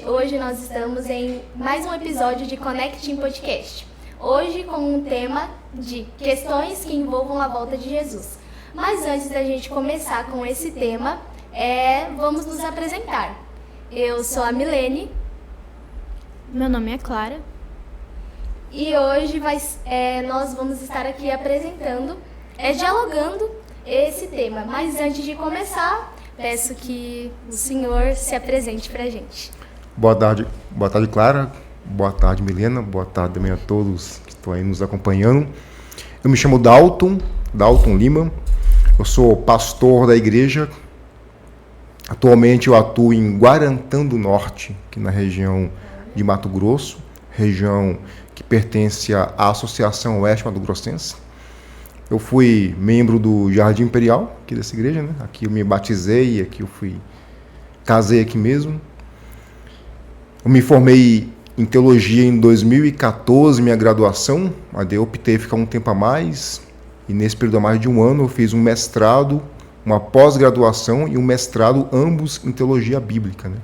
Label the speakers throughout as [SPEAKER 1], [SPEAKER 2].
[SPEAKER 1] Hoje nós estamos em mais um episódio de Connecting Podcast. Hoje com um tema de questões que envolvam a volta de Jesus. Mas antes da gente começar com esse tema, vamos nos apresentar. Eu sou a Milene.
[SPEAKER 2] Meu nome é Clara.
[SPEAKER 1] E hoje nós vamos estar aqui apresentando, dialogando esse tema. Mas antes de começar, peço que o senhor se apresente para a gente.
[SPEAKER 3] Boa tarde, Clara. Boa tarde, Milena. Boa tarde também a todos que estão aí nos acompanhando. Eu me chamo Dalton Lima. Eu sou pastor da igreja. Atualmente eu atuo em Guarantã do Norte, aqui na região de Mato Grosso, região que pertence à Associação Oeste Mato Grossense. Eu fui membro do Jardim Imperial, aqui dessa igreja, né? Aqui eu me batizei, aqui eu casei aqui mesmo. Eu me formei em teologia em 2014, minha graduação, mas eu optei ficar um tempo a mais, e nesse período a mais de um ano eu fiz um mestrado, uma pós-graduação e um mestrado, ambos em teologia bíblica, né?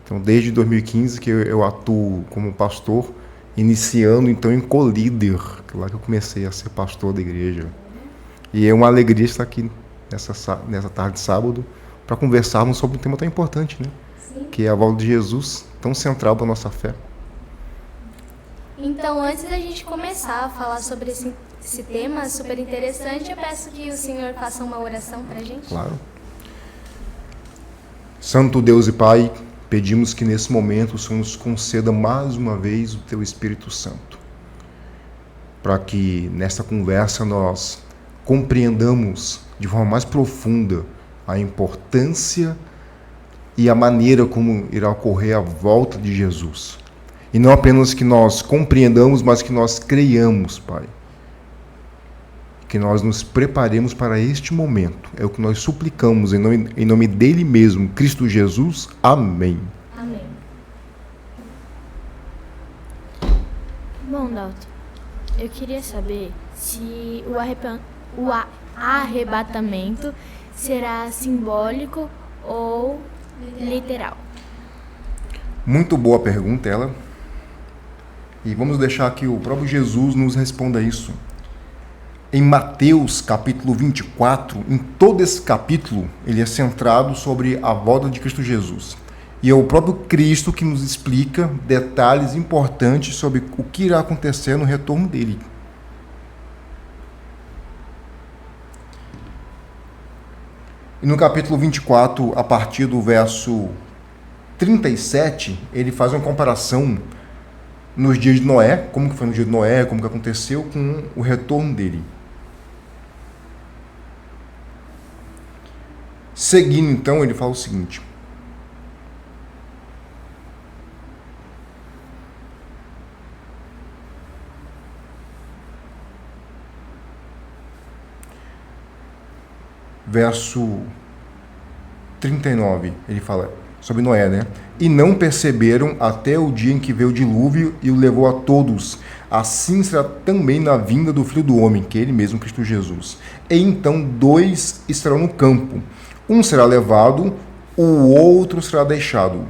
[SPEAKER 3] Então, desde 2015 que eu atuo como pastor, iniciando então em colíder, lá que eu comecei a ser pastor da igreja. E é uma alegria estar aqui nessa tarde de sábado para conversarmos sobre um tema tão importante, né?
[SPEAKER 1] Sim.
[SPEAKER 3] Que é a volta de Jesus, tão central para a nossa fé.
[SPEAKER 1] Então, antes da gente começar a falar sobre esse tema super interessante, eu peço que o senhor faça uma oração para a gente.
[SPEAKER 3] Claro. Santo Deus e Pai, pedimos que nesse momento o Senhor nos conceda mais uma vez o Teu Espírito Santo, para que nesta conversa nós compreendamos de forma mais profunda a importância e a maneira como irá ocorrer a volta de Jesus. E não apenas que nós compreendamos, mas que nós creiamos, Pai. Que nós nos preparemos para este momento. É o que nós suplicamos em nome dele mesmo, Cristo Jesus. Amém.
[SPEAKER 1] Amém.
[SPEAKER 2] Bom, Dalton, eu queria saber se o arrebatamento será simbólico ou literal.
[SPEAKER 3] Muito boa pergunta ela. E vamos deixar que o próprio Jesus nos responda isso. Em Mateus capítulo 24, em todo esse capítulo, ele é centrado sobre a volta de Cristo Jesus. E é o próprio Cristo que nos explica detalhes importantes sobre o que irá acontecer no retorno dele. E no capítulo 24, a partir do verso 37, ele faz uma comparação nos dias de Noé, como que foi no dia de Noé, como que aconteceu com o retorno dele. Seguindo, então, ele fala o seguinte: verso 39, ele fala sobre Noé, né? E não perceberam até o dia em que veio o dilúvio e o levou a todos. Assim será também na vinda do Filho do Homem, que é ele mesmo, Cristo Jesus. E então 2 estarão no campo. Um será levado, o outro será deixado.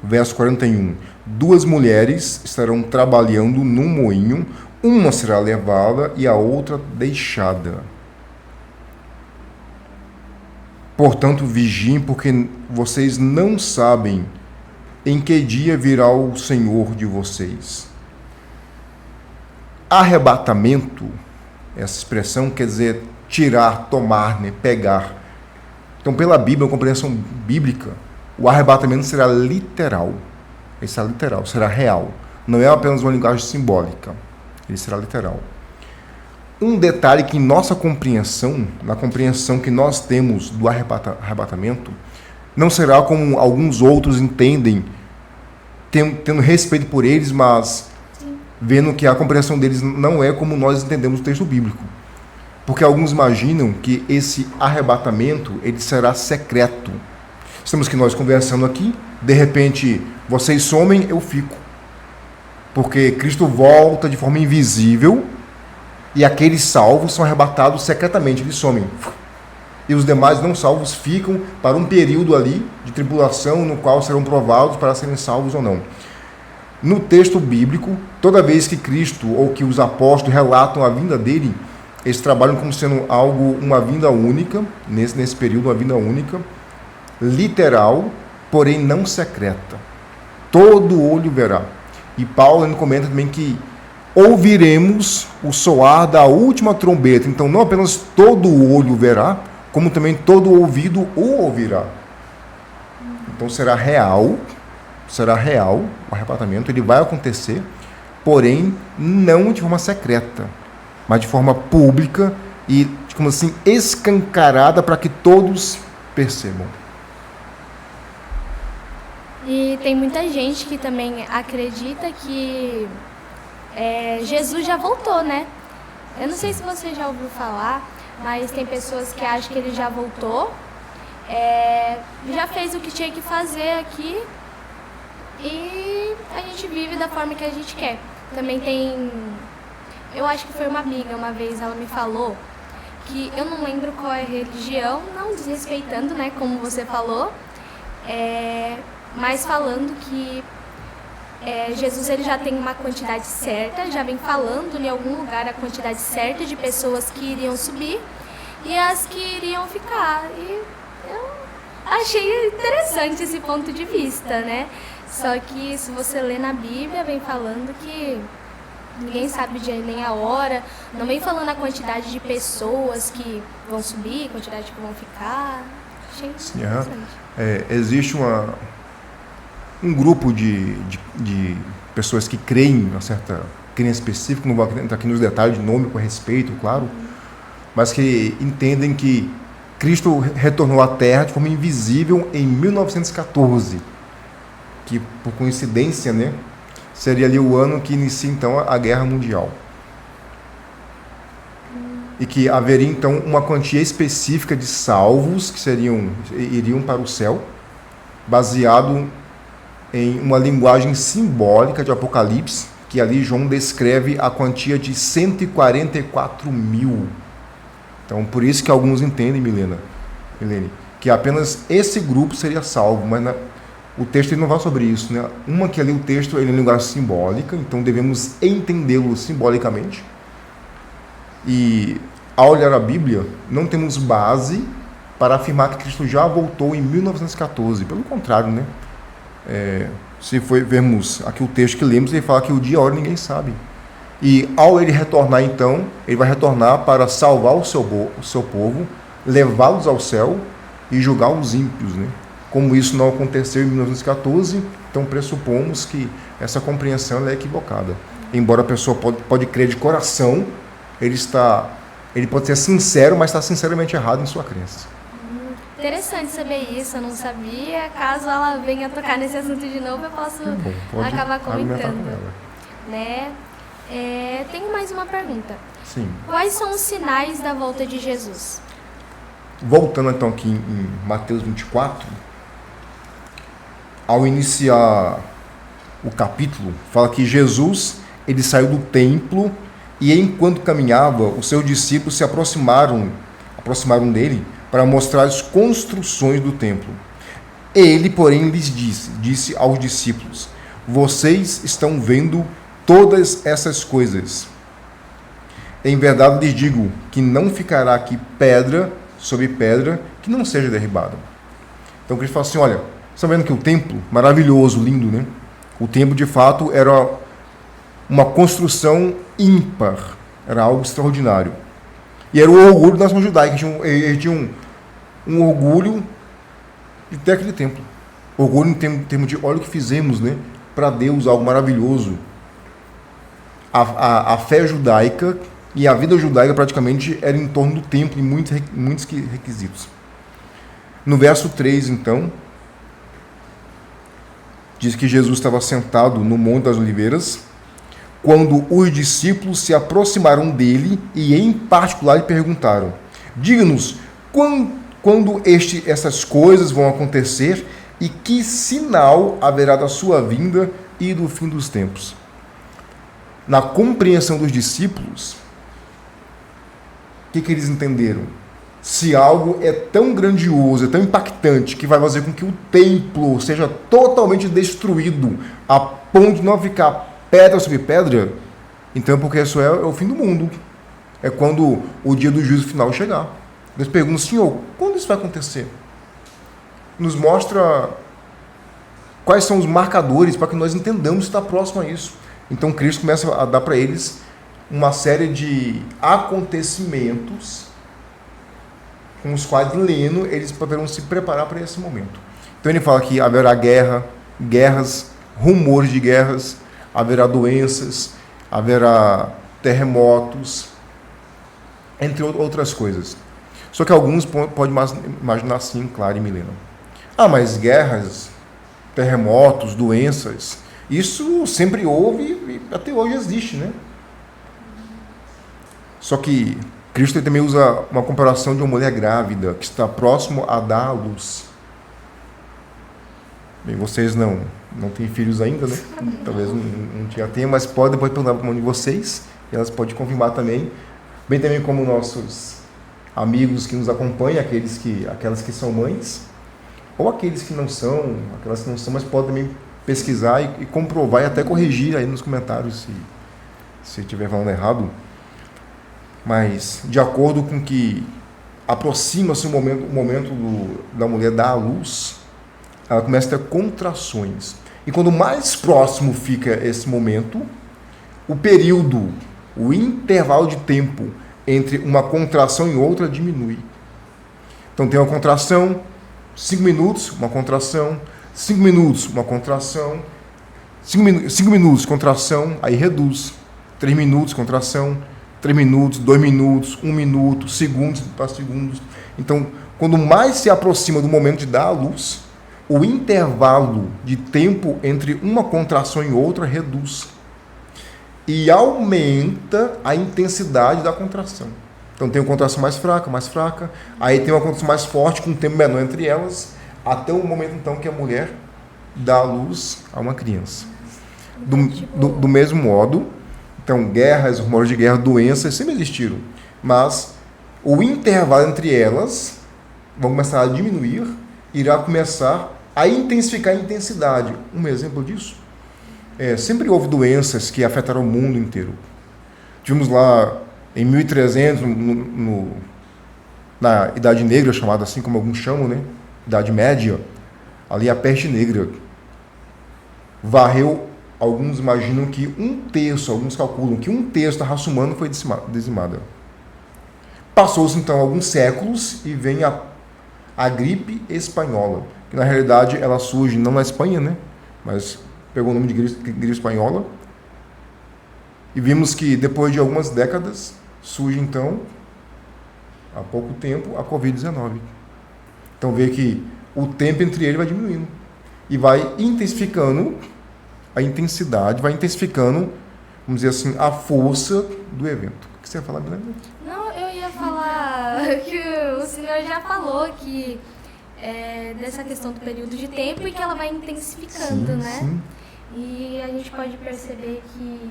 [SPEAKER 3] Verso 41. 2 mulheres estarão trabalhando num moinho, uma será levada e a outra deixada. Portanto, vigiem, porque vocês não sabem em que dia virá o Senhor de vocês. Arrebatamento, essa expressão quer dizer tirar, tomar, né, pegar. Então, pela Bíblia, a compreensão bíblica, o arrebatamento será literal. Ele será literal, será real. Não é apenas uma linguagem simbólica. Ele será literal. Um detalhe que em nossa compreensão, na compreensão que nós temos do arrebatamento, não será como alguns outros entendem, tendo respeito por eles, mas vendo que a compreensão deles não é como nós entendemos o texto bíblico. Porque alguns imaginam que esse arrebatamento ele será secreto. Estamos que nós conversando aqui, de repente vocês somem, eu fico. Porque Cristo volta de forma invisível e aqueles salvos são arrebatados secretamente, eles somem. e os demais não salvos ficam para um período ali de tribulação no qual serão provados para serem salvos ou não. No texto bíblico, toda vez que Cristo ou que os apóstolos relatam a vinda dele, eles trabalham como sendo uma vinda única, nesse período, uma vinda única, literal, porém não secreta. Todo olho verá. E Paulo ele comenta também que ouviremos o soar da última trombeta. Então, não apenas todo olho verá, como também todo ouvido o ouvirá. Então, será real o arrebatamento, ele vai acontecer, porém, não de forma secreta, mas de forma pública e, como assim, escancarada para que todos percebam.
[SPEAKER 1] E tem muita gente que também acredita que Jesus já voltou, né? Eu não sei se você já ouviu falar, mas tem pessoas que acham que ele já voltou, já fez o que tinha que fazer aqui e a gente vive da forma que a gente quer. Também tem... Eu acho que foi uma amiga, uma vez ela me falou que eu não lembro qual é a religião, não desrespeitando, né, como você falou, mas falando que Jesus ele já tem uma quantidade certa, já vem falando em algum lugar a quantidade certa de pessoas que iriam subir e as que iriam ficar. E eu achei interessante esse ponto de vista, né? Só que se você lê na Bíblia, vem falando que ninguém sabe o dia nem a hora, não vem falando a quantidade de pessoas que vão subir, a quantidade que vão ficar. Achei interessante.
[SPEAKER 3] Existe um grupo de pessoas que creem em uma certa crença específica, não vou entrar aqui nos detalhes de nome com respeito, claro, mas que entendem que Cristo retornou à Terra de forma invisível em 1914, que por coincidência, né, seria ali o ano que inicia então a Guerra Mundial. E que haveria então uma quantia específica de salvos que iriam para o céu, baseado em uma linguagem simbólica de Apocalipse, que ali João descreve a quantia de 144 mil. Então, por isso que alguns entendem, Milene, que apenas esse grupo seria salvo, mas o texto ele não vai sobre isso, né? Uma que ali o texto ele é em linguagem simbólica, então devemos entendê-lo simbolicamente. E ao olhar a Bíblia, não temos base para afirmar que Cristo já voltou em 1914. Pelo contrário, né? Se vermos aqui o texto que lemos, ele fala que o dia e a hora ninguém sabe. E ao ele retornar, então, ele vai retornar para salvar o seu povo, levá-los ao céu e julgar os ímpios, né? Como isso não aconteceu em 1914, então pressupomos que essa compreensão é equivocada. Embora a pessoa pode crer de coração, ele pode ser sincero, mas está sinceramente errado em sua crença.
[SPEAKER 1] Interessante saber isso, eu não sabia. Caso ela venha tocar nesse assunto de novo, eu posso acabar comentando. Né? Tenho mais uma pergunta.
[SPEAKER 3] Sim.
[SPEAKER 1] Quais são os sinais da volta de Jesus?
[SPEAKER 3] Voltando então aqui em Mateus 24, ao iniciar o capítulo, fala que Jesus ele saiu do templo e enquanto caminhava, os seus discípulos se aproximaram dele para mostrar as construções do templo. Ele, porém, lhes disse aos discípulos: vocês estão vendo todas essas coisas. Em verdade lhes digo que não ficará aqui pedra sobre pedra que não seja derribada. Então Cristo fala assim: olha, vocês estão vendo que o templo, maravilhoso, lindo, né? O templo de fato era uma construção ímpar, era algo extraordinário. E era o orgulho da nação judaica, eles tinham um orgulho de ter aquele templo. Orgulho em termos de, olha o que fizemos, né? Para Deus, algo maravilhoso. A fé judaica e a vida judaica praticamente era em torno do templo, em muitos requisitos. No verso 3, então, diz que Jesus estava sentado no Monte das Oliveiras, quando os discípulos se aproximaram dele e, em particular, lhe perguntaram: diga-nos, quando essas coisas vão acontecer e que sinal haverá da sua vinda e do fim dos tempos? Na compreensão dos discípulos, o que eles entenderam? se algo é tão grandioso, é tão impactante, que vai fazer com que o templo seja totalmente destruído, a ponto de não ficar pedra sobre pedra, então porque isso é o fim do mundo. É quando o dia do juízo final chegar. Eles perguntam, Senhor, quando isso vai acontecer? Nos mostra quais são os marcadores para que nós entendamos que está próximo a isso. Então Cristo começa a dar para eles uma série de acontecimentos com os quais, lendo, eles poderão se preparar para esse momento. Então ele fala que haverá guerras, rumores de guerras, haverá doenças, haverá terremotos, entre outras coisas. Só que alguns podem imaginar assim, claro e Milena. Mas guerras, terremotos, doenças, isso sempre houve e até hoje existe, né? Só que Cristo também usa uma comparação de uma mulher grávida que está próximo a dar à luz. Bem, vocês não têm filhos ainda, né? Talvez não já tenha, mas pode depois perguntar para uma de vocês, e elas podem confirmar também. Bem também como nossos amigos que nos acompanham, aquelas que são mães, ou aqueles que não são, aquelas que não são, mas podem também pesquisar e comprovar e até corrigir aí nos comentários se estiver falando errado. Mas, de acordo com que aproxima-se o momento da mulher dar à luz, ela começa a ter contrações. E quando mais próximo fica esse momento, o período, o intervalo de tempo entre uma contração e outra diminui. Então tem uma contração, 5 minutos, uma contração, 5 minutos, uma contração, 5 minutos, contração, aí reduz. 3 minutos, contração, 3 minutos, 2 minutos, 1 minuto, segundos para segundos. Então, quando mais se aproxima do momento de dar à luz, o intervalo de tempo entre uma contração e outra reduz. E aumenta a intensidade da contração. Então tem uma contração mais fraca, aí tem uma contração mais forte, com um tempo menor entre elas, até o momento então que a mulher dá à luz a uma criança. Do mesmo modo, então guerras, rumores de guerra, doenças sempre existiram, mas o intervalo entre elas vão começar a diminuir, irá começar a intensificar a intensidade. Um exemplo disso? Sempre houve doenças que afetaram o mundo inteiro. Tivemos lá em 1300, na Idade Negra, chamada assim como alguns chamam, né? Idade Média, ali a peste negra varreu, alguns imaginam que alguns calculam que 1/3 da raça humana foi dizimada. Passou-se então alguns séculos e vem a gripe espanhola, que na realidade ela surge não na Espanha, né? Mas pegou o nome de gripe espanhola, e vimos que depois de algumas décadas surge então, há pouco tempo, a Covid-19. Então vê que o tempo entre eles vai diminuindo e vai intensificando a intensidade, vai intensificando, vamos dizer assim, a força do evento. O que você ia falar, Milena?
[SPEAKER 1] Não, eu ia falar que o senhor já falou que dessa questão do período de tempo e que ela vai intensificando,
[SPEAKER 3] sim,
[SPEAKER 1] né?
[SPEAKER 3] Sim.
[SPEAKER 1] E a gente pode perceber que,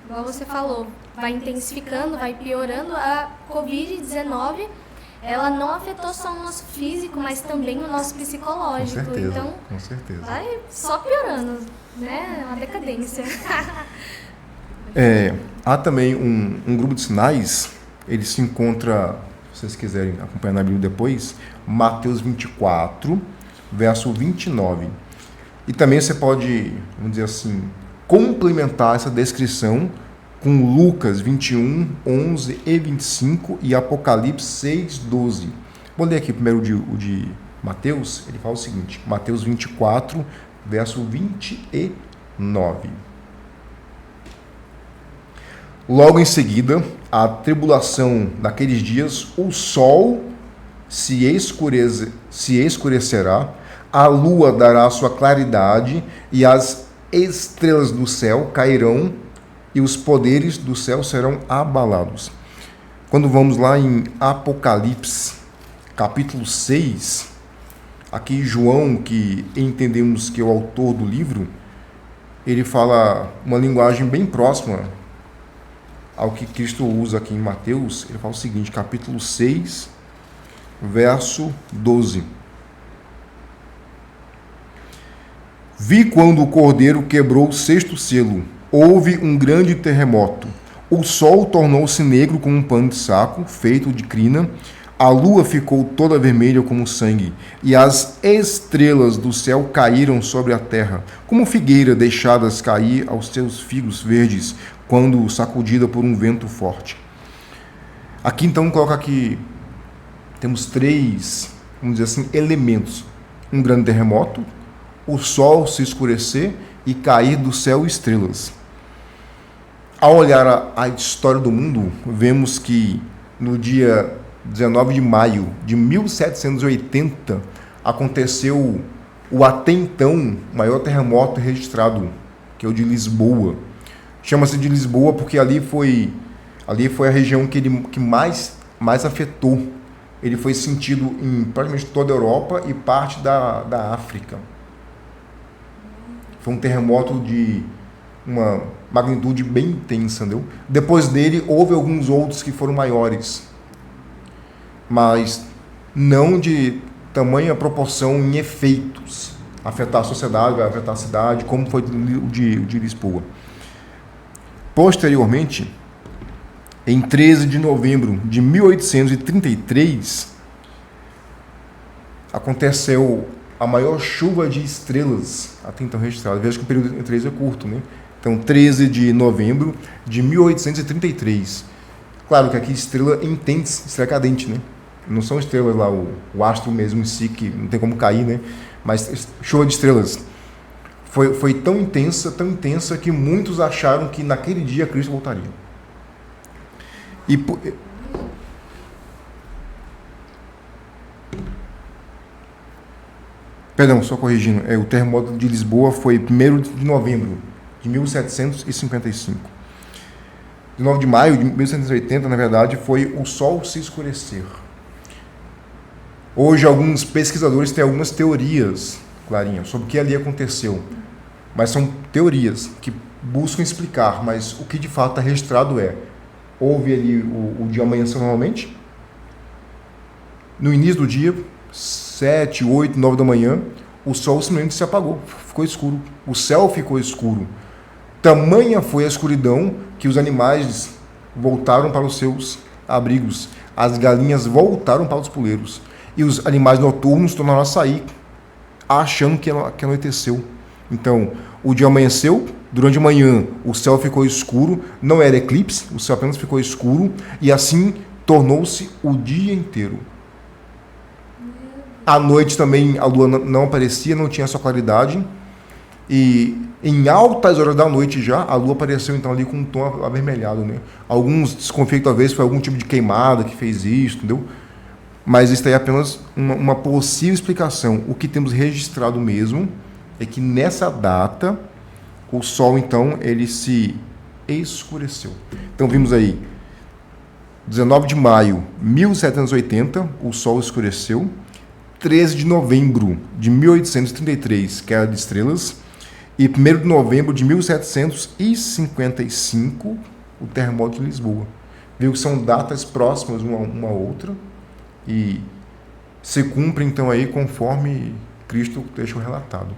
[SPEAKER 1] igual você falou, vai intensificando, vai piorando. A Covid-19, ela não afetou só o nosso físico, mas também o nosso psicológico.
[SPEAKER 3] Com certeza,
[SPEAKER 1] então,
[SPEAKER 3] com certeza.
[SPEAKER 1] Vai só piorando, né? Uma decadência.
[SPEAKER 3] Há também um grupo de sinais, ele se encontra, se vocês quiserem acompanhar na Bíblia depois, Mateus 24, verso 29. E também você pode, vamos dizer assim, complementar essa descrição com Lucas 21, 11 e 25 e Apocalipse 6, 12. Vou ler aqui primeiro o de Mateus. Ele fala o seguinte, Mateus 24, verso 29. Logo em seguida, a tribulação daqueles dias, o sol se escurecerá, a lua dará sua claridade e as estrelas do céu cairão e os poderes do céu serão abalados. Quando vamos lá em Apocalipse, capítulo 6, aqui João, que entendemos que é o autor do livro, ele fala uma linguagem bem próxima ao que Cristo usa aqui em Mateus, ele fala o seguinte, capítulo 6, verso 12. Vi quando o cordeiro quebrou o sexto selo, houve um grande terremoto. O sol tornou-se negro como um pano de saco, feito de crina, a lua ficou toda vermelha como sangue, e as estrelas do céu caíram sobre a terra, como figueira deixadas cair aos seus figos verdes, quando sacudida por um vento forte. Aqui então coloca que temos três, vamos dizer assim, elementos. Um grande terremoto, o sol se escurecer e cair do céu estrelas. Ao olhar a história do mundo, vemos que no dia 19 de maio de 1780 aconteceu o até então maior terremoto registrado, que é o de Lisboa. Chama-se de Lisboa porque ali foi a região que mais afetou. Ele foi sentido em praticamente toda a Europa e parte da África. Foi um terremoto de uma magnitude bem intensa, entendeu? Depois dele, houve alguns outros que foram maiores, mas não de tamanha proporção em efeitos, afetar a sociedade, vai afetar a cidade, como foi o de Lisboa. Posteriormente, em 13 de novembro de 1833, aconteceu a maior chuva de estrelas até então registrada. Veja que o período entre eles é curto, né? Então, 13 de novembro de 1833. Claro que aqui estrela intensa, estrela cadente, né? Não são estrelas lá, o astro mesmo em si, que não tem como cair, né? Mas chuva de estrelas. Foi tão intensa, que muitos acharam que naquele dia Cristo voltaria. Perdão, só corrigindo. O terremoto de Lisboa foi 1º de novembro de 1755. 19 de maio de 1780, na verdade, foi o sol se escurecer. Hoje, alguns pesquisadores têm algumas teorias, Clarinha, sobre o que ali aconteceu. Mas são teorias que buscam explicar, mas o que de fato está registrado houve ali o dia amanheceu normalmente. No início do dia, 7, 8, 9 da manhã, o sol simplesmente se apagou, ficou escuro. O céu ficou escuro. Tamanha foi a escuridão que os animais voltaram para os seus abrigos. As galinhas voltaram para os puleiros. E os animais noturnos tornaram a sair, achando que anoiteceu. Então, o dia amanheceu, durante a manhã o céu ficou escuro, não era eclipse, o céu apenas ficou escuro, e assim tornou-se o dia inteiro. À noite também a lua não aparecia, não tinha sua claridade, e em altas horas da noite já, a lua apareceu então ali com um tom avermelhado, né? Alguns desconfiam que talvez foi algum tipo de queimada que fez isso, entendeu? Mas isso aí é apenas uma possível explicação. O que temos registrado mesmo é que nessa data o sol então ele se escureceu. Então vimos aí 19 de maio de 1780, o sol escureceu. 13 de novembro de 1833, queda de estrelas. E 1º de novembro de 1755, o terremoto de Lisboa. Viu que são datas próximas uma à outra e se cumprem então aí conforme Cristo deixa relatado.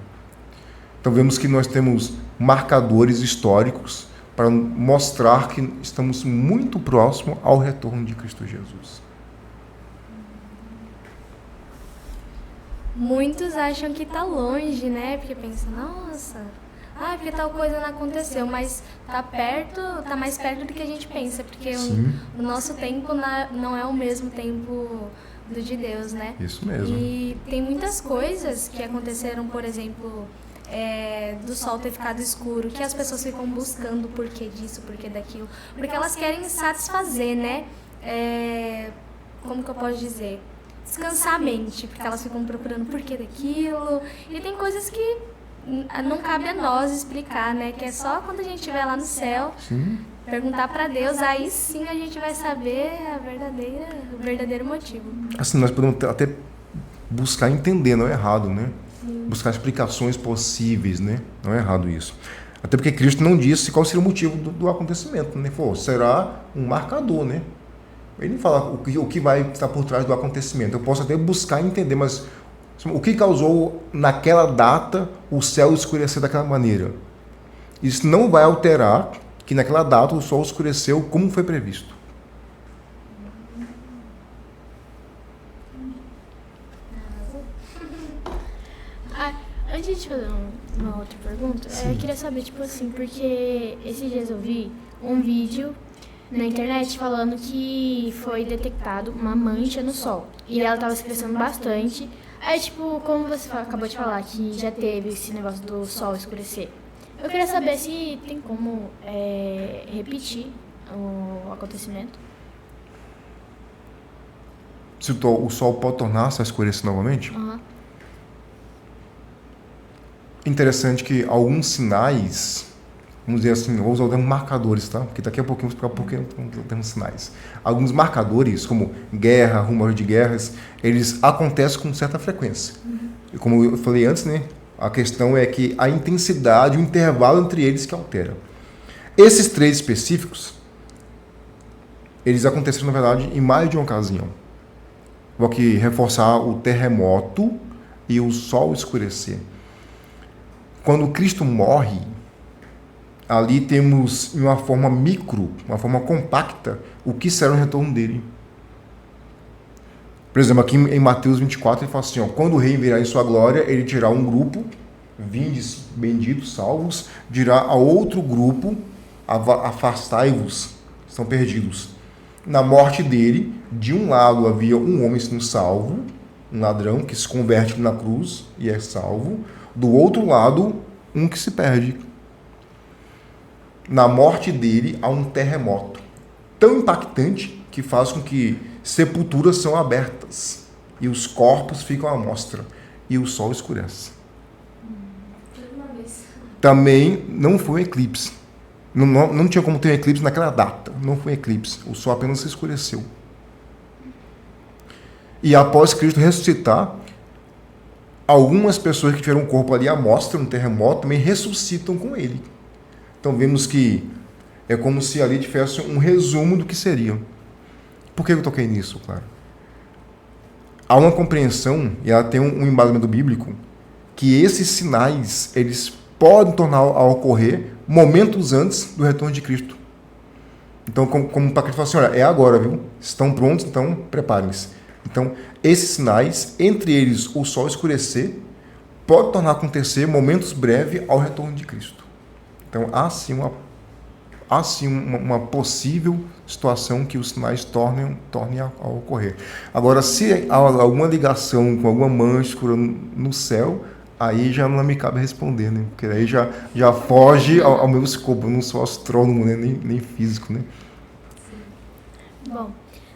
[SPEAKER 3] Então vemos que nós temos marcadores históricos para mostrar que estamos muito próximos ao retorno de Cristo Jesus.
[SPEAKER 1] Muitos acham que está longe, né? Porque pensam, nossa, porque tal coisa não aconteceu, mas tá mais perto do que a gente pensa, porque o nosso tempo não é o mesmo tempo do de Deus, né?
[SPEAKER 3] Isso mesmo.
[SPEAKER 1] E tem muitas coisas que aconteceram, por exemplo, do sol ter ficado escuro, que as pessoas ficam buscando o porquê disso, o porquê daquilo, porque elas querem satisfazer, né? Como que eu posso dizer? Descansar a mente, porque elas ficam procurando o porquê daquilo, e tem coisas que não cabe a nós explicar, né? Que é só quando a gente estiver lá no céu, perguntar para Deus, aí sim a gente vai saber o verdadeiro motivo.
[SPEAKER 3] Assim, nós podemos até buscar entender, não é errado, né? Buscar explicações possíveis, né? Não é errado isso. Até porque Cristo não disse qual seria o motivo do acontecimento, né? Ele falou, será um marcador, né? Ele não fala o que vai estar por trás do acontecimento. Eu posso até buscar entender, mas o que causou naquela data o céu escurecer daquela maneira? Isso não vai alterar que naquela data o sol escureceu como foi previsto.
[SPEAKER 2] Antes de fazer uma outra pergunta, eu queria saber, tipo assim, porque esses dias eu vi um vídeo na internet falando que foi detectado uma mancha no sol. E ela tava se crescendo bastante. Aí, tipo, como você acabou de falar, que já teve esse negócio do sol escurecer. Eu queria saber se tem como repetir o acontecimento.
[SPEAKER 3] Se o sol pode tornar-se a escurecer novamente?
[SPEAKER 2] Uhum.
[SPEAKER 3] Interessante que alguns sinais, vamos dizer assim, vou usar o termo marcadores, tá? Porque daqui a pouquinho eu vou explicar por que eu termo sinais. Alguns marcadores, como guerra, rumores de guerras, eles acontecem com certa frequência. E como eu falei antes, né? A questão é que a intensidade, o intervalo entre eles que altera. Esses três específicos, eles aconteceram, na verdade, em mais de uma ocasião. Vou aqui reforçar o terremoto e o sol escurecer. Quando Cristo morre, ali temos em uma forma micro, uma forma compacta, o que será o retorno dele. Por exemplo, aqui em Mateus 24, ele fala assim, quando o rei virá em sua glória, ele dirá um grupo, vindes, benditos, salvos, dirá a outro grupo, afastai-vos, estão perdidos. Na morte dele, de um lado havia um homem sendo salvo, um ladrão que se converte na cruz e é salvo. Do outro lado, um que se perde. Na morte dele, há um terremoto tão impactante que faz com que sepulturas são abertas e os corpos ficam à mostra e o sol escurece. Também não foi um eclipse. Não tinha como ter um eclipse naquela data. Não foi um eclipse. O sol apenas se escureceu. E após Cristo ressuscitar, algumas pessoas que tiveram o corpo ali à mostra no terremoto também ressuscitam com ele. Então vemos que é como se ali tivesse um resumo do que seria. Por que eu toquei nisso, claro? Há uma compreensão, e ela tem um embasamento bíblico, que esses sinais, eles podem tornar a ocorrer momentos antes do retorno de Cristo. Então, como para Cristo falar assim, olha, é agora, viu? Estão prontos, então preparem-se. Então, esses sinais, entre eles o sol escurecer, pode tornar a acontecer momentos breves ao retorno de Cristo. Então, há sim uma possível situação que os sinais tornem a ocorrer. Agora, se há alguma ligação com alguma mancha escura no céu, aí já não me cabe responder, né? Porque aí já foge ao meu escopo. Eu não sou astrônomo, né? nem físico, né?
[SPEAKER 2] Bom,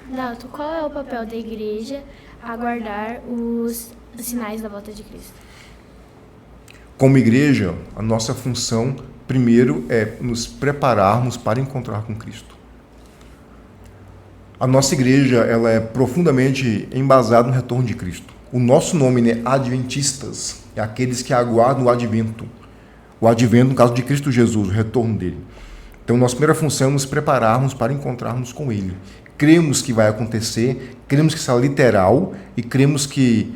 [SPEAKER 2] Dalton, qual é o papel da igreja a guardar os sinais da volta de Cristo?
[SPEAKER 3] Como igreja, a nossa função, primeiro, é nos prepararmos para encontrar com Cristo. A nossa igreja, ela é profundamente embasada no retorno de Cristo. O nosso nome, né, adventistas, é aqueles que aguardam o advento. O advento, no caso de Cristo Jesus, o retorno dele. Então, nossa primeira função é nos prepararmos para encontrarmos com ele. Cremos que vai acontecer, cremos que será literal e cremos que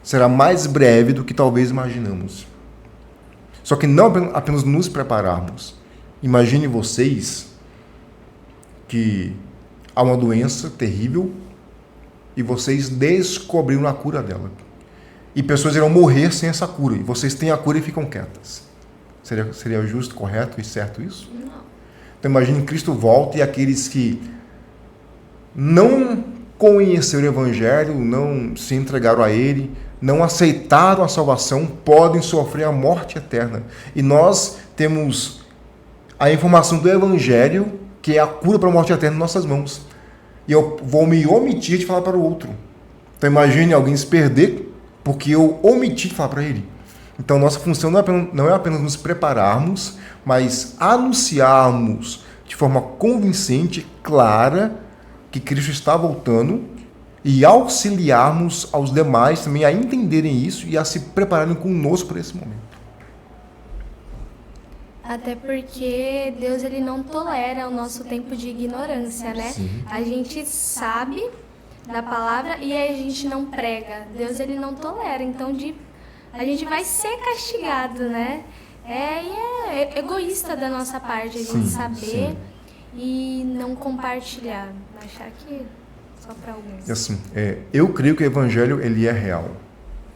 [SPEAKER 3] será mais breve do que talvez imaginamos. Só que não apenas nos prepararmos. Imagine vocês que há uma doença terrível e vocês descobriram a cura dela. E pessoas irão morrer sem essa cura. E vocês têm a cura e ficam quietas. Seria justo, correto e certo isso?
[SPEAKER 2] Não.
[SPEAKER 3] Então imagine Cristo volta e aqueles que não conheceram o Evangelho, não se entregaram a Ele, não aceitaram a salvação, podem sofrer a morte eterna. E nós temos a informação do Evangelho, que é a cura para a morte eterna, em nossas mãos. E eu vou me omitir de falar para o outro. Então imagine alguém se perder porque eu omiti de falar para ele. Então nossa função não é apenas nos prepararmos, mas anunciarmos de forma convincente, clara, que Cristo está voltando e auxiliarmos aos demais também a entenderem isso e a se prepararem conosco para esse momento.
[SPEAKER 1] Até porque Deus ele não tolera o nosso tempo de ignorância, né?
[SPEAKER 3] Sim.
[SPEAKER 1] A gente sabe da palavra e a gente não prega. Deus ele não tolera, então a gente vai ser castigado, né? É egoísta da nossa parte a gente
[SPEAKER 3] Sim,
[SPEAKER 1] saber
[SPEAKER 3] sim.
[SPEAKER 1] e não compartilhar. Achar que só para alguns.
[SPEAKER 3] E assim, eu creio que o evangelho ele é real.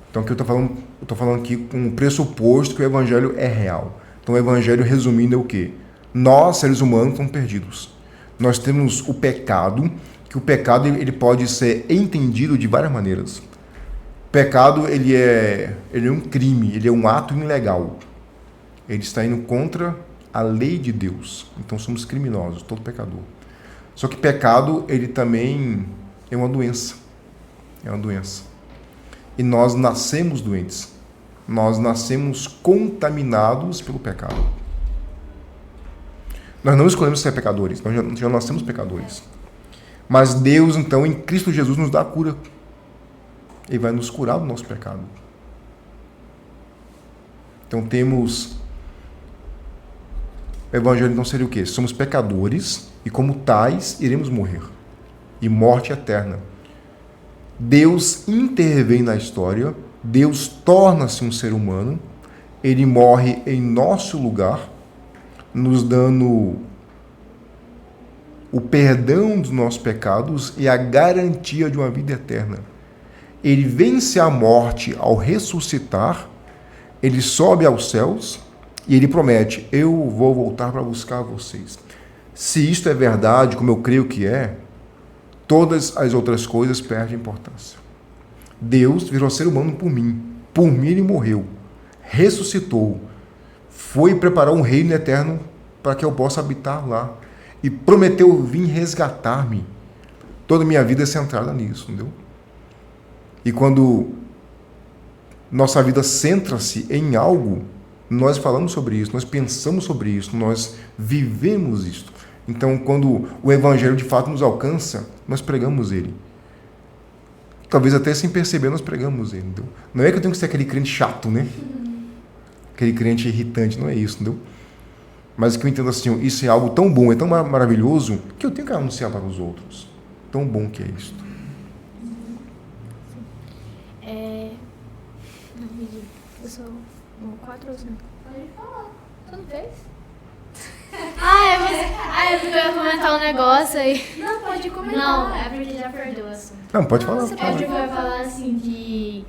[SPEAKER 3] Então, aqui eu tô falando aqui com o pressuposto que o evangelho é real. Então, o evangelho, resumindo, é o quê? Nós, seres humanos, estamos perdidos. Nós temos o pecado, que o pecado ele pode ser entendido de várias maneiras. O pecado, ele é um crime, ele é um ato ilegal. Ele está indo contra a lei de Deus. Então, somos criminosos, todo pecador. Só que pecado, ele também é uma doença. É uma doença. E nós nascemos doentes. Nós nascemos contaminados pelo pecado. Nós não escolhemos ser pecadores, nós já nascemos pecadores. Mas Deus, então, em Cristo Jesus, nos dá a cura. Ele vai nos curar do nosso pecado. Então temos... O evangelho então seria o quê? Somos pecadores e como tais iremos morrer. E morte eterna. Deus intervém na história, Deus torna-se um ser humano, ele morre em nosso lugar, nos dando o perdão dos nossos pecados e a garantia de uma vida eterna. Ele vence a morte ao ressuscitar, ele sobe aos céus e ele promete: eu vou voltar para buscar vocês. Se isto é verdade, como eu creio que é, todas as outras coisas perdem importância. Deus virou ser humano por mim ele morreu, ressuscitou, foi preparar um reino eterno para que eu possa habitar lá e prometeu vir resgatar-me. Toda a minha vida é centrada nisso, entendeu? E quando nossa vida centra-se em algo, nós falamos sobre isso, nós pensamos sobre isso, nós vivemos isso. Então, quando o evangelho de fato nos alcança, nós pregamos ele. Talvez até sem perceber, nós pregamos ele. Entendeu? Não é que eu tenho que ser aquele crente chato, né? Aquele crente irritante, não é isso, entendeu? Mas que eu entendo assim, isso é algo tão bom, é tão maravilhoso, que eu tenho que anunciar para os outros. Tão bom que é isso.
[SPEAKER 2] Eu sou 4 ou 5.
[SPEAKER 1] Pode falar. Tu não fez?
[SPEAKER 2] Eu ia comentar um negócio aí.
[SPEAKER 1] Não, pode comentar.
[SPEAKER 2] Não, é porque já perdeu o assunto.
[SPEAKER 3] Não, pode falar.
[SPEAKER 1] Você
[SPEAKER 2] É
[SPEAKER 3] Fala.
[SPEAKER 2] porque eu ia falar assim que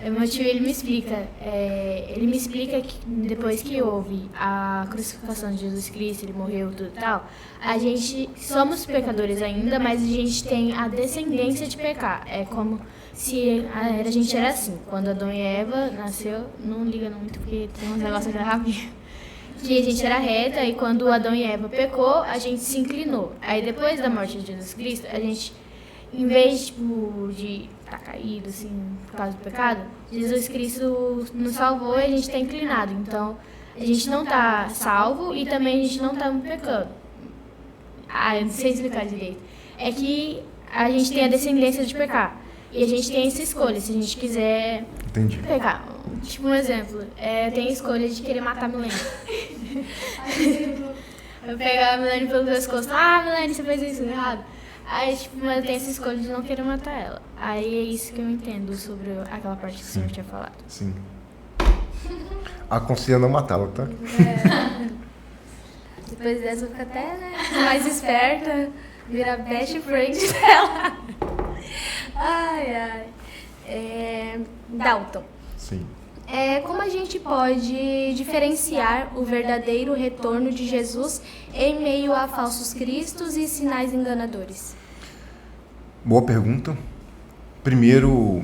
[SPEAKER 2] meu tio ele me explica que depois que houve a crucificação de Jesus Cristo, ele morreu tudo e tal, a gente somos pecadores ainda, mas a gente tem a descendência de pecar. É como se a gente era assim. Quando Adão e Eva nasceu, não liga muito porque tem uns negócios aqui na rabinha. Que a gente era reta e quando Adão e Eva pecou, a gente se inclinou. Aí depois da morte de Jesus Cristo, a gente, em vez de estar caído assim por causa do pecado, Jesus Cristo nos salvou e a gente está inclinado. Então, a gente não está salvo e também a gente não está pecando. Eu não sei explicar direito. É que a gente tem a descendência de pecar. E a gente tem essa escolha, se a gente quiser
[SPEAKER 3] Entendi.
[SPEAKER 2] pecar. Tipo um exemplo, tem a escolha de querer matar a Milene. Eu pegar a Milene pelo pescoço, Milene, você fez isso errado. Aí, tipo, eu tenho essa escolha de não querer matar ela. Aí é isso que eu entendo sobre aquela parte que o senhor tinha falado.
[SPEAKER 3] Sim. Aconselho a não matá-la, tá?
[SPEAKER 1] Depois dessa eu fico até mais esperta, virar best friend dela. Dalton,
[SPEAKER 3] Sim.
[SPEAKER 1] como a gente pode diferenciar o verdadeiro retorno de Jesus em meio a falsos cristos e sinais enganadores?
[SPEAKER 3] Boa pergunta. Primeiro,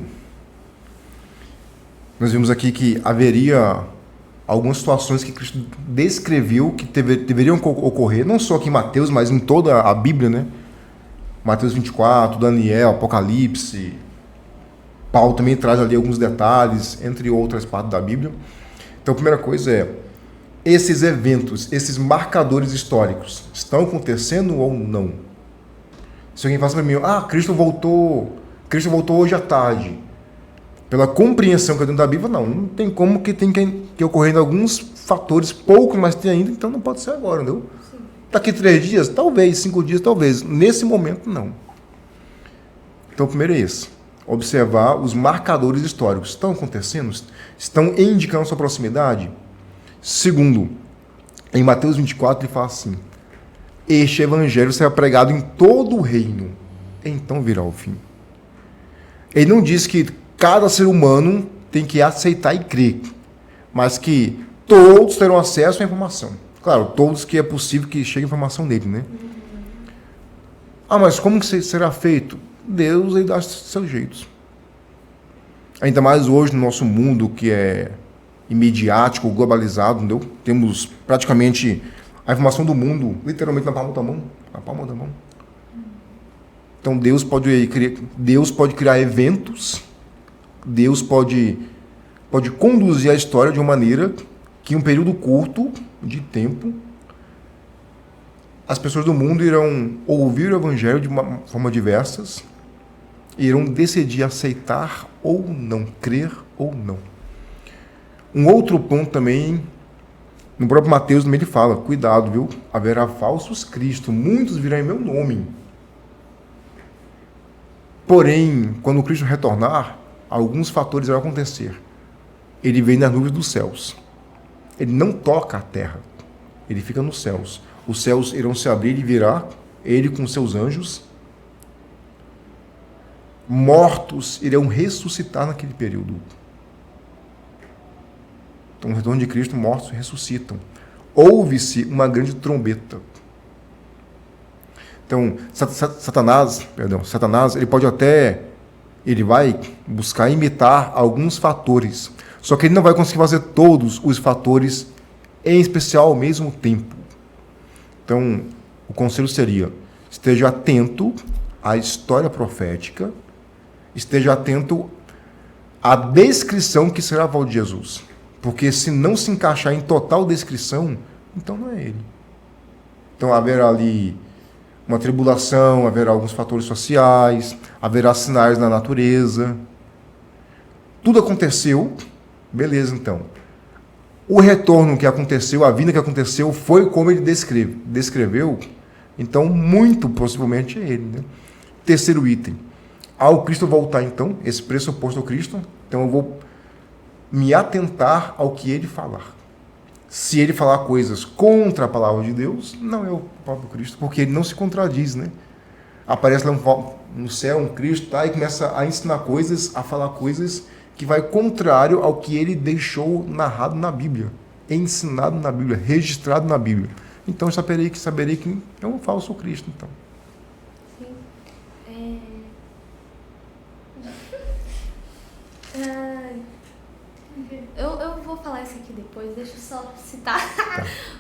[SPEAKER 3] nós vimos aqui que haveria algumas situações que Cristo descreveu que deveriam ocorrer, não só aqui em Mateus, mas em toda a Bíblia, né? Mateus 24, Daniel, Apocalipse. Paulo também traz ali alguns detalhes, entre outras partes da Bíblia. Então, a primeira coisa é, esses eventos, esses marcadores históricos, estão acontecendo ou não? Se alguém fala para mim, Cristo voltou hoje à tarde. Pela compreensão que eu tenho da Bíblia, não tem como que tem que ocorrer alguns fatores, poucos, mas tem ainda, então não pode ser agora, entendeu? Daqui 3 dias, talvez, 5 dias, talvez. Nesse momento, não. Então, o primeiro é esse. Observar os marcadores históricos. Estão acontecendo? Estão indicando sua proximidade? Segundo, em Mateus 24, ele fala assim: este evangelho será pregado em todo o reino, então virá o fim. Ele não diz que cada ser humano tem que aceitar e crer, mas que todos terão acesso à informação. Claro, todos que é possível que chegue a informação dele, né? Mas como que será feito? Deus, ele dá seus jeitos. Ainda mais hoje no nosso mundo que é imediático, globalizado, entendeu? Temos praticamente a informação do mundo literalmente na palma da mão. Na palma da mão. Então Deus pode criar eventos, Deus pode conduzir a história de uma maneira que em um período curto de tempo as pessoas do mundo irão ouvir o evangelho de uma forma diversas, irão decidir aceitar ou não, crer ou não. Um outro ponto também, no próprio Mateus também ele fala: cuidado, viu? Haverá falsos cristos, muitos virão em meu nome. Porém, quando o Cristo retornar, alguns fatores irão acontecer. Ele vem nas nuvens dos céus. Ele não toca a terra. Ele fica nos céus. Os céus irão se abrir e virá ele com seus anjos. Mortos irão ressuscitar naquele período. Então, no retorno de Cristo, mortos ressuscitam. Ouve-se uma grande trombeta. Então, Satanás, ele vai buscar imitar alguns fatores. Só que ele não vai conseguir fazer todos os fatores, em especial ao mesmo tempo. Então, o conselho seria: esteja atento à história profética, esteja atento à descrição que será a volta de Jesus. Porque se não se encaixar em total descrição, então não é ele. Então haverá ali uma tribulação, haverá alguns fatores sociais, haverá sinais na natureza. Tudo aconteceu, beleza então. O retorno que aconteceu, a vinda que aconteceu, foi como ele descreveu, então muito possivelmente é ele, né? Terceiro item. Ao Cristo voltar então, esse pressuposto ao Cristo, então eu vou me atentar ao que ele falar. Se ele falar coisas contra a palavra de Deus, não é o próprio Cristo, porque ele não se contradiz, né? Aparece lá no céu um Cristo, tá, e começa a ensinar coisas, a falar coisas que vai contrário ao que ele deixou narrado na Bíblia, ensinado na Bíblia, registrado na Bíblia. Então saberei que é um falso Cristo, então.
[SPEAKER 1] Eu vou falar isso aqui depois, deixa eu só citar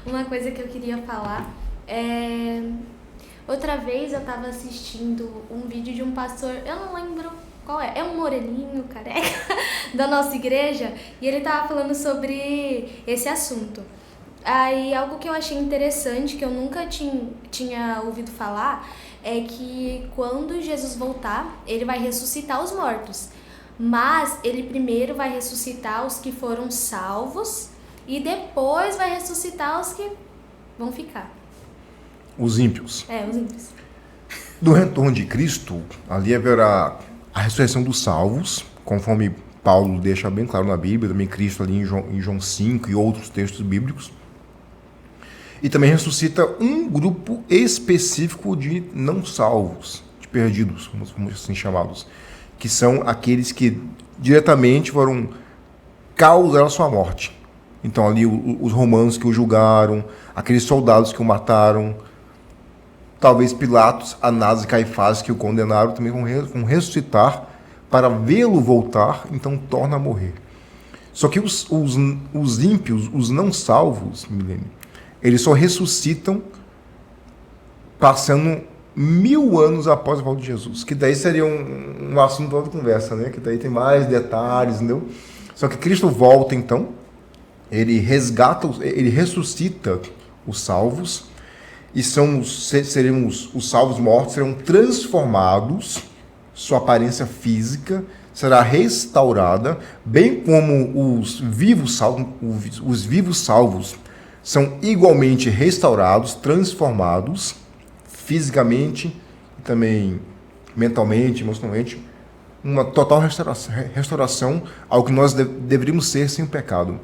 [SPEAKER 1] uma coisa que eu queria falar. Outra vez eu estava assistindo um vídeo de um pastor, eu não lembro qual é um moreninho, careca, da nossa igreja, e ele estava falando sobre esse assunto. Aí algo que eu achei interessante, que eu nunca tinha ouvido falar, é que quando Jesus voltar, ele vai ressuscitar os mortos. Mas ele primeiro vai ressuscitar os que foram salvos e depois vai ressuscitar os que vão ficar.
[SPEAKER 3] Os ímpios.
[SPEAKER 1] Os ímpios.
[SPEAKER 3] Do retorno de Cristo, ali haverá a ressurreição dos salvos, conforme Paulo deixa bem claro na Bíblia, também Cristo ali em João 5 e outros textos bíblicos. E também ressuscita um grupo específico de não salvos, de perdidos, vamos assim chamá-los, que são aqueles que diretamente foram causar a sua morte. Então ali os romanos que o julgaram, aqueles soldados que o mataram, talvez Pilatos, Anás e Caifás que o condenaram, também vão ressuscitar para vê-lo voltar, então torna a morrer. Só que os ímpios, os não salvos, eles só ressuscitam passando 1000 anos após a volta de Jesus, que daí seria um assunto para outra conversa, né? Que daí tem mais detalhes, entendeu? Só que Cristo volta, então, ele ressuscita os salvos, e os salvos mortos serão transformados, sua aparência física será restaurada, bem como os vivos salvos são igualmente restaurados, transformados, fisicamente e também mentalmente, emocionalmente, uma total restauração ao que nós deveríamos ser sem o pecado.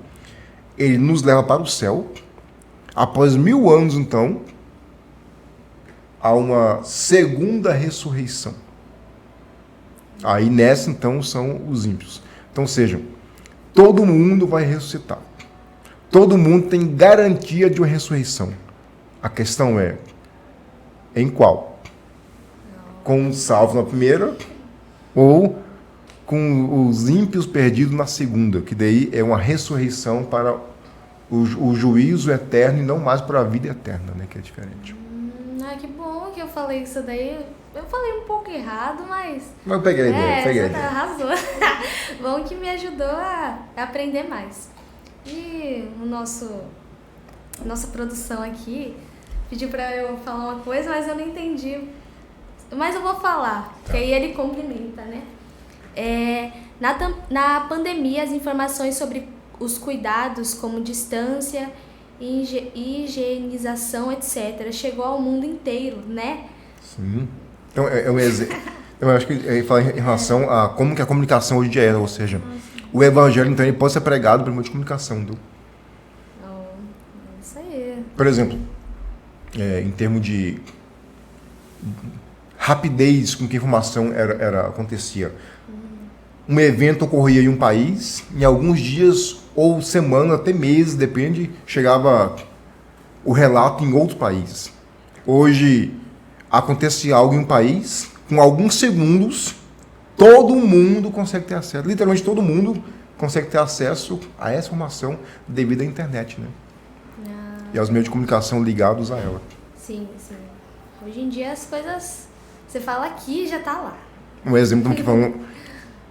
[SPEAKER 3] Ele nos leva para o céu. Após 1000 anos, então, há uma segunda ressurreição. Aí nessa, então, são os ímpios. Então, sejam, todo mundo vai ressuscitar. Todo mundo tem garantia de uma ressurreição. A questão é, em qual? Com os salvos na primeira ou com os ímpios perdidos na segunda, que daí é uma ressurreição para o juízo eterno e não mais para a vida eterna, né, que é diferente.
[SPEAKER 1] Que bom que eu falei isso daí. Eu falei um pouco errado, mas
[SPEAKER 3] eu peguei a ideia,
[SPEAKER 1] Você arrasou. Bom que me ajudou a aprender mais. E nossa produção aqui pediu para eu falar uma coisa, mas eu não entendi. Mas eu vou falar, que aí ele complementa, né? Na pandemia, as informações sobre os cuidados, como distância, higienização, etc., chegou ao mundo inteiro, né?
[SPEAKER 3] Sim. Então, eu acho que ele fala em relação a como que a comunicação hoje em dia é, ou seja, o evangelho, então, ele pode ser pregado por meio de comunicação, viu?
[SPEAKER 1] Isso aí.
[SPEAKER 3] Por exemplo, em termos de rapidez com que a informação acontecia. Um evento ocorria em um país, em alguns dias ou semanas, até meses, depende, chegava o relato em outros países. Hoje, acontece algo em um país, com alguns segundos, todo mundo consegue ter acesso, literalmente todo mundo consegue ter acesso a essa informação devido à internet, né? E aos meios de comunicação ligados a ela.
[SPEAKER 1] Sim, sim. Hoje em dia as coisas, você fala aqui e já tá lá.
[SPEAKER 3] Um exemplo, estamos aqui falando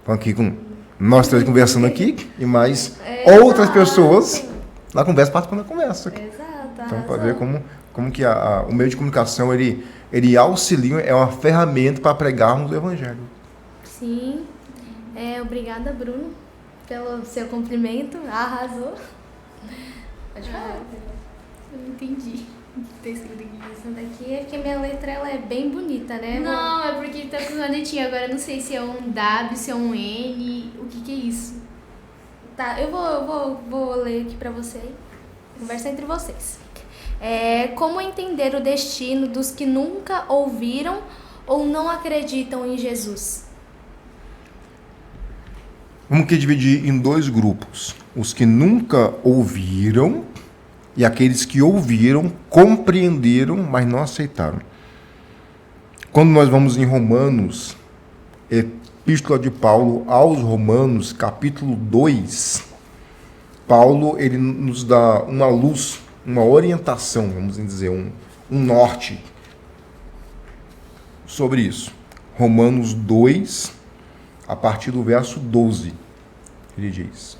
[SPEAKER 3] aqui com nós três conversando aqui e mais outras pessoas na conversa, participando da conversa.
[SPEAKER 1] Exato.
[SPEAKER 3] Então, para ver como que o meio de comunicação, ele auxilia, é uma ferramenta para pregarmos o evangelho.
[SPEAKER 1] Sim. Obrigada, Bruno, pelo seu cumprimento. Arrasou. Pode falar.
[SPEAKER 2] Eu não entendi.
[SPEAKER 1] Essa daqui é porque minha letra ela é bem bonita, né?
[SPEAKER 2] Não, é porque tá com canetinha. Agora eu não sei se é um W, se é um N. O que é isso?
[SPEAKER 1] Tá, eu vou ler aqui pra você. Conversa entre vocês. Como entender o destino dos que nunca ouviram ou não acreditam em Jesus?
[SPEAKER 3] Vamos que dividir em 2 grupos. Os que nunca ouviram e aqueles que ouviram, compreenderam, mas não aceitaram. Quando nós vamos em Romanos, Epístola de Paulo aos Romanos, capítulo 2, Paulo ele nos dá uma luz, uma orientação, vamos dizer, um norte sobre isso. Romanos 2, a partir do verso 12, ele diz: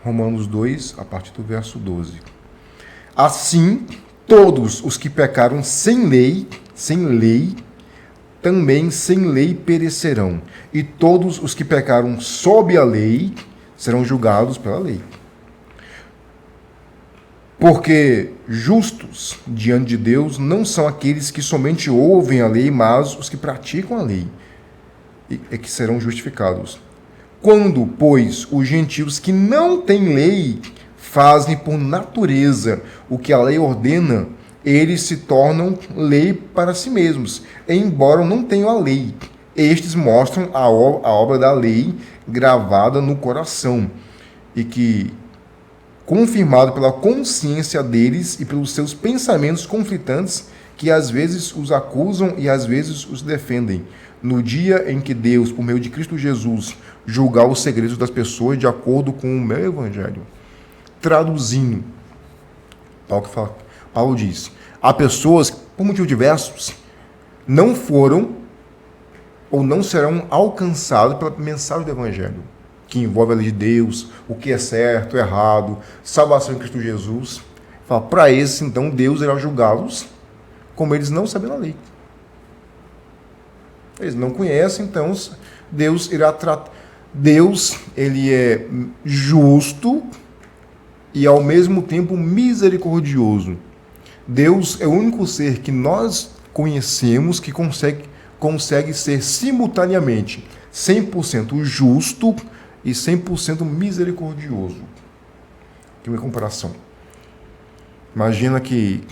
[SPEAKER 3] Romanos 2, a partir do verso 12. Assim, todos os que pecaram sem lei, também sem lei perecerão. E todos os que pecaram sob a lei serão julgados pela lei. Porque justos diante de Deus não são aqueles que somente ouvem a lei, mas os que praticam a lei, é que serão justificados. Quando, pois, os gentios que não têm lei fazem por natureza o que a lei ordena, eles se tornam lei para si mesmos, embora não tenham a lei. Estes mostram a obra da lei gravada no coração, e que, confirmado pela consciência deles e pelos seus pensamentos conflitantes, que às vezes os acusam e às vezes os defendem. No dia em que Deus, por meio de Cristo Jesus, julgar os segredos das pessoas de acordo com o meu evangelho. Traduzindo, Paulo diz: há pessoas que, por motivos diversos, não foram ou não serão alcançadas pela mensagem do evangelho. que envolve a lei de Deus, o que é certo, errado, salvação em Cristo Jesus. Fala, para esses, então, Deus irá julgá-los como eles não sabem a lei. Eles não conhecem, então Deus irá tratar. Deus, ele é justo e ao mesmo tempo misericordioso. Deus é o único ser que nós conhecemos que consegue ser simultaneamente 100% justo e 100% misericordioso. Aqui uma comparação. Imagina que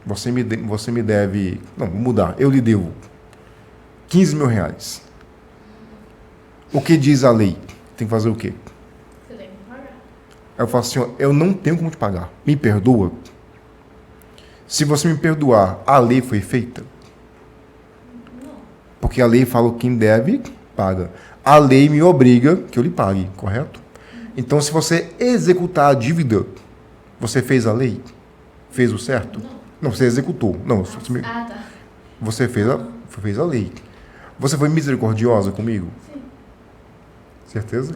[SPEAKER 3] você me deve... Não, vou mudar. Eu lhe devo 15 mil reais. O que diz a lei? Tem que fazer o quê?
[SPEAKER 2] Você tem que pagar.
[SPEAKER 3] Aí eu falo assim, ó, eu não tenho como te pagar. Me perdoa? Se você me perdoar, a lei foi feita?
[SPEAKER 2] Não.
[SPEAKER 3] Porque a lei fala que quem deve, paga. A lei me obriga que eu lhe pague, correto? Então, se você executar a dívida, você fez a lei? Fez o certo? Não, você executou. Não,
[SPEAKER 2] Tá.
[SPEAKER 3] você fez a lei. Você foi misericordiosa comigo?
[SPEAKER 2] Sim.
[SPEAKER 3] Certeza?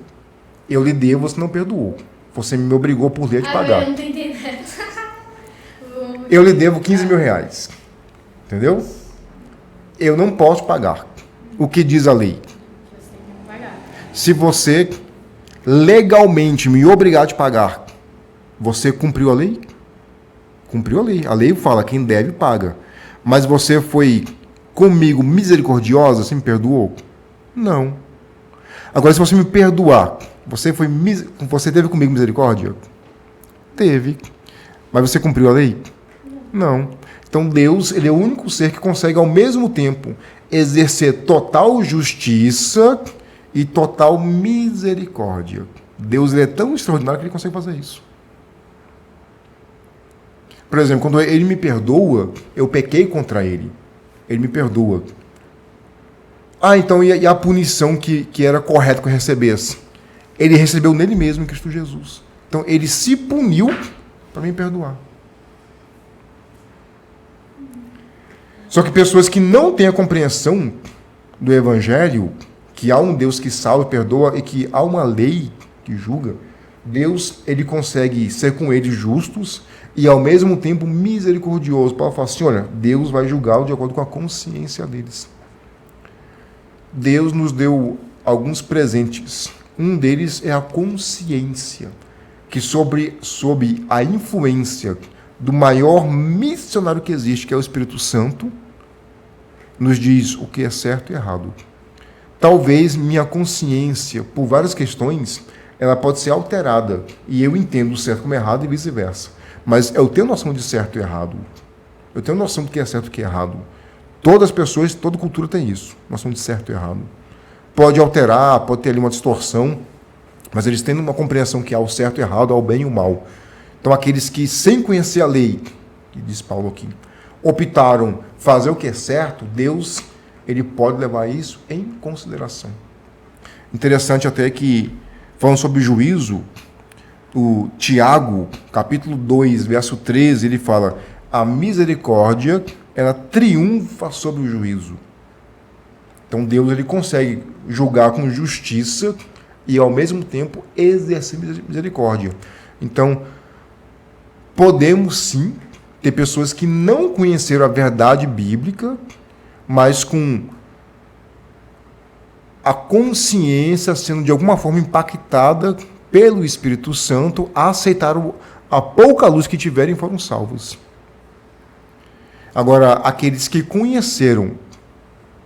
[SPEAKER 3] Eu lhe devo, você não perdoou. Você me obrigou por lei a te pagar.
[SPEAKER 2] Eu não tô entendendo.
[SPEAKER 3] Eu lhe devo 15 mil reais. Entendeu? Eu não posso pagar. O que diz a lei?
[SPEAKER 2] Você tem que pagar.
[SPEAKER 3] Se você legalmente me obrigar a te pagar, você cumpriu a lei? Cumpriu a lei. A lei fala, quem deve, paga. Mas você foi comigo misericordiosa, você me perdoou? Não. Agora, se você me perdoar, você teve comigo misericórdia? Teve. Mas você cumpriu a lei? Não. Então Deus, ele é o único ser que consegue ao mesmo tempo exercer total justiça e total misericórdia. Deus, ele é tão extraordinário que ele consegue fazer isso. Por exemplo, quando ele me perdoa, eu pequei contra ele. Ele me perdoa. Então e a punição que era correto que eu recebesse? Ele recebeu nele mesmo, em Cristo Jesus. Então ele se puniu para me perdoar. Só que pessoas que não têm a compreensão do Evangelho, que há um Deus que salva e perdoa e que há uma lei que julga, Deus, ele consegue ser com eles justos e ao mesmo tempo misericordioso. Paulo fala assim, olha, Deus vai julgá-los de acordo com a consciência deles. Deus nos deu alguns presentes. Um deles é a consciência, que sob a influência do maior missionário que existe, que é o Espírito Santo, nos diz o que é certo e errado. Talvez minha consciência, por várias questões, ela pode ser alterada, e eu entendo o certo como errado e vice-versa. Mas eu tenho noção de certo e errado. Eu tenho noção do que é certo e o que é errado. Todas as pessoas, toda cultura tem isso, noção de certo e errado. Pode alterar, pode ter ali uma distorção, mas eles têm uma compreensão que há o certo e o errado, há o bem e o mal. Então, aqueles que, sem conhecer a lei, que diz Paulo aqui, optaram fazer o que é certo, Deus, ele pode levar isso em consideração. Interessante até que, falando sobre juízo, o Tiago, capítulo 2, verso 13, ele fala, a misericórdia, ela triunfa sobre o juízo. Então, Deus, ele consegue julgar com justiça e, ao mesmo tempo, exercer misericórdia. Então, podemos, sim, ter pessoas que não conheceram a verdade bíblica, mas com a consciência sendo, de alguma forma, impactada pelo Espírito Santo, a aceitar a pouca luz que tiverem foram salvos. Agora, aqueles que conheceram,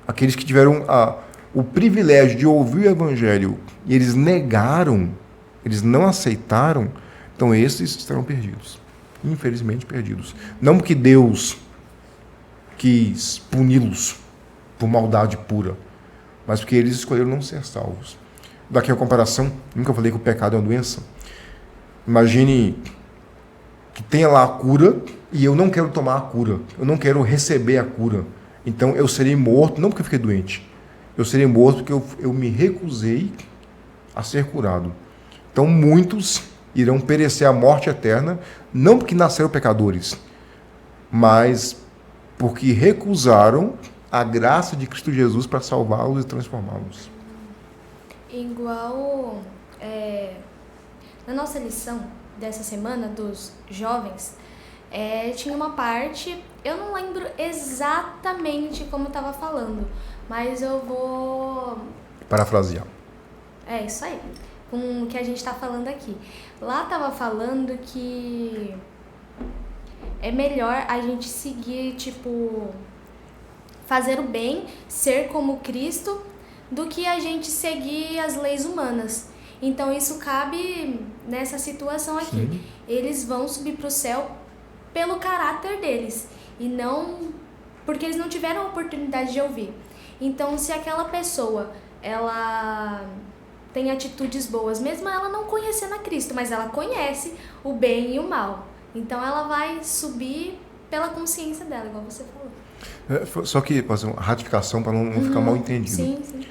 [SPEAKER 3] aqueles que tiveram o privilégio de ouvir o Evangelho e eles negaram, eles não aceitaram, então esses estarão perdidos. Infelizmente perdidos. Não porque Deus quis puni-los por maldade pura, mas porque eles escolheram não ser salvos. Daqui a comparação, nunca falei que o pecado é uma doença. Imagine que tenha lá a cura e eu não quero tomar a cura, eu não quero receber a cura. Então eu serei morto, não porque eu fiquei doente, eu serei morto porque eu me recusei a ser curado. Então muitos irão perecer a morte eterna, não porque nasceram pecadores, mas porque recusaram a graça de Cristo Jesus para salvá-los e transformá-los.
[SPEAKER 1] igual na nossa lição dessa semana dos jovens, tinha uma parte, eu não lembro exatamente como estava falando, mas eu vou
[SPEAKER 3] parafrasear.
[SPEAKER 1] É isso aí, com o que a gente está falando aqui. Lá estava falando que é melhor a gente seguir, tipo, fazer o bem, ser como Cristo, do que a gente seguir as leis humanas. Então isso cabe nessa situação aqui.
[SPEAKER 3] Sim.
[SPEAKER 1] Eles vão subir para o céu pelo caráter deles e não porque eles não tiveram a oportunidade de ouvir. Então, se aquela pessoa ela tem atitudes boas, mesmo ela não conhecendo a Cristo, mas ela conhece o bem e o mal. Então ela vai subir pela consciência dela, igual você falou.
[SPEAKER 3] Só que fazer uma ratificação para não ficar mal entendido.
[SPEAKER 1] Sim, sim.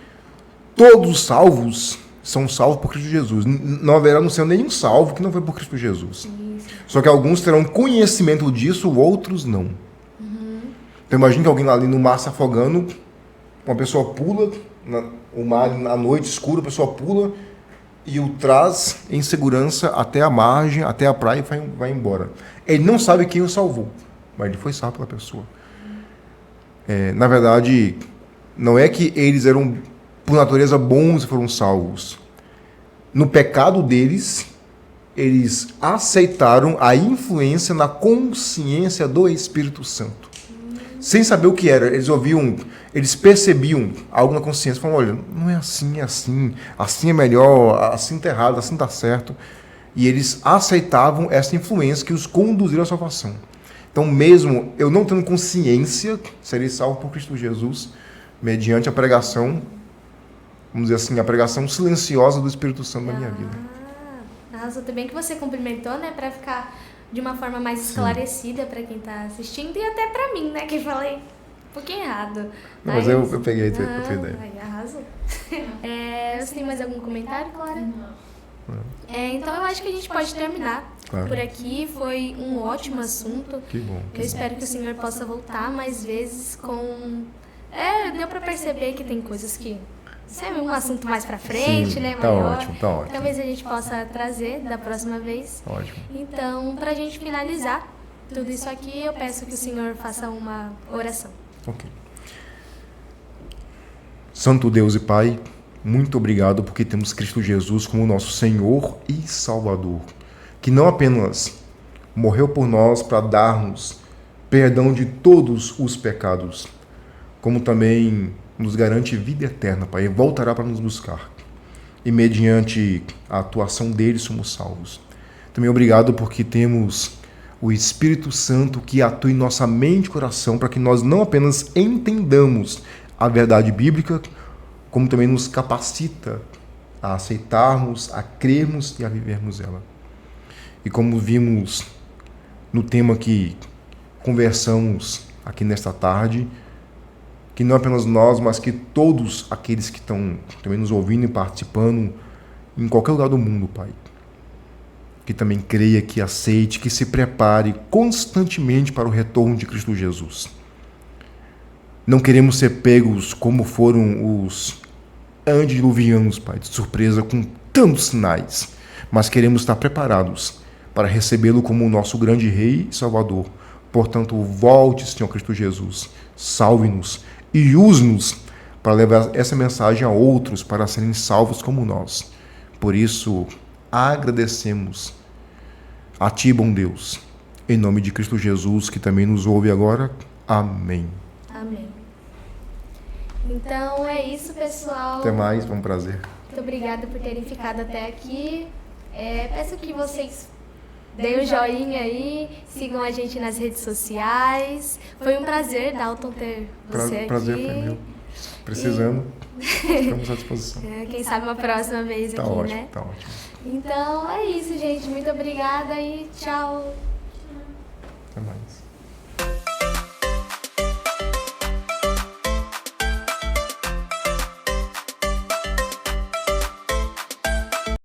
[SPEAKER 3] Todos os salvos são salvos por Cristo Jesus. Não haverá no céu nenhum salvo que não foi por Cristo Jesus.
[SPEAKER 1] Sim, sim.
[SPEAKER 3] Só que alguns terão conhecimento disso, outros não. Então imagina que alguém ali no mar se afogando, uma pessoa pula, o mar à noite escuro, a pessoa pula e o traz em segurança até a margem, até a praia e vai embora. Ele não sabe quem o salvou, mas ele foi salvo pela pessoa. Na verdade, não é que eles eram por natureza bons e foram salvos. No pecado deles, eles aceitaram a influência na consciência do Espírito Santo. Sem saber o que era, eles ouviam, eles percebiam algo na consciência, falavam, olha, não é assim, é assim, assim é melhor, assim está errado, assim está certo. E eles aceitavam essa influência que os conduziram à salvação. Então, mesmo eu não tendo consciência, serei salvo por Cristo Jesus, mediante a pregação, vamos dizer assim, a pregação silenciosa do Espírito Santo na minha vida.
[SPEAKER 1] Tudo bem que você cumprimentou, né, para ficar de uma forma mais esclarecida para quem está assistindo e até para mim, né, que falei um pouquinho errado.
[SPEAKER 3] Não, mas eu peguei a tua ideia.
[SPEAKER 1] Aí, arrasou. Você tem mais algum comentário, Clara?
[SPEAKER 3] Não.
[SPEAKER 1] Então eu acho que a gente pode terminar por aqui. Foi um ótimo assunto.
[SPEAKER 3] Que bom.
[SPEAKER 1] Eu espero que o senhor possa voltar mais vezes com... deu para perceber que tem coisas que... Sabe, um assunto mais pra frente,
[SPEAKER 3] Sim,
[SPEAKER 1] né?
[SPEAKER 3] Tá
[SPEAKER 1] maior.
[SPEAKER 3] ótimo, tá ótimo.
[SPEAKER 1] Talvez a gente possa trazer da próxima vez.
[SPEAKER 3] Ótimo.
[SPEAKER 1] Então, pra gente finalizar tudo isso aqui, eu peço que o senhor faça uma oração.
[SPEAKER 3] Ok. Santo Deus e Pai, muito obrigado porque temos Cristo Jesus como nosso Senhor e Salvador, que não apenas morreu por nós para dar-nos perdão de todos os pecados, como também nos garante vida eterna, Pai, e voltará para nos buscar. E mediante a atuação dele somos salvos. Também obrigado porque temos o Espírito Santo que atua em nossa mente e coração para que nós não apenas entendamos a verdade bíblica, como também nos capacita a aceitarmos, a crermos e a vivermos ela. E como vimos no tema que conversamos aqui nesta tarde, que não apenas nós, mas que todos aqueles que estão também nos ouvindo e participando em qualquer lugar do mundo, Pai, que também creia, que aceite, que se prepare constantemente para o retorno de Cristo Jesus. Não queremos ser pegos como foram os antediluvianos, Pai, de surpresa com tantos sinais, mas queremos estar preparados para recebê-lo como o nosso grande Rei e Salvador. Portanto, volte, Senhor Cristo Jesus, salve-nos e use-nos para levar essa mensagem a outros para serem salvos como nós. Por isso, agradecemos a Ti, bom Deus, em nome de Cristo Jesus, que também nos ouve agora. Amém.
[SPEAKER 1] Amém. Então é isso, pessoal.
[SPEAKER 3] Até mais, foi um prazer.
[SPEAKER 1] Muito obrigada por terem ficado até aqui. Peço que vocês deem um joinha aí, sigam a gente nas redes sociais. Foi um prazer, Dalton, ter você aqui.
[SPEAKER 3] Prazer foi meu. Precisando, estamos à disposição.
[SPEAKER 1] Quem sabe uma próxima vez
[SPEAKER 3] Tá
[SPEAKER 1] aqui,
[SPEAKER 3] ótimo,
[SPEAKER 1] né?
[SPEAKER 3] tá ótimo.
[SPEAKER 1] Então é isso, gente. Muito obrigada e tchau.
[SPEAKER 3] Até mais.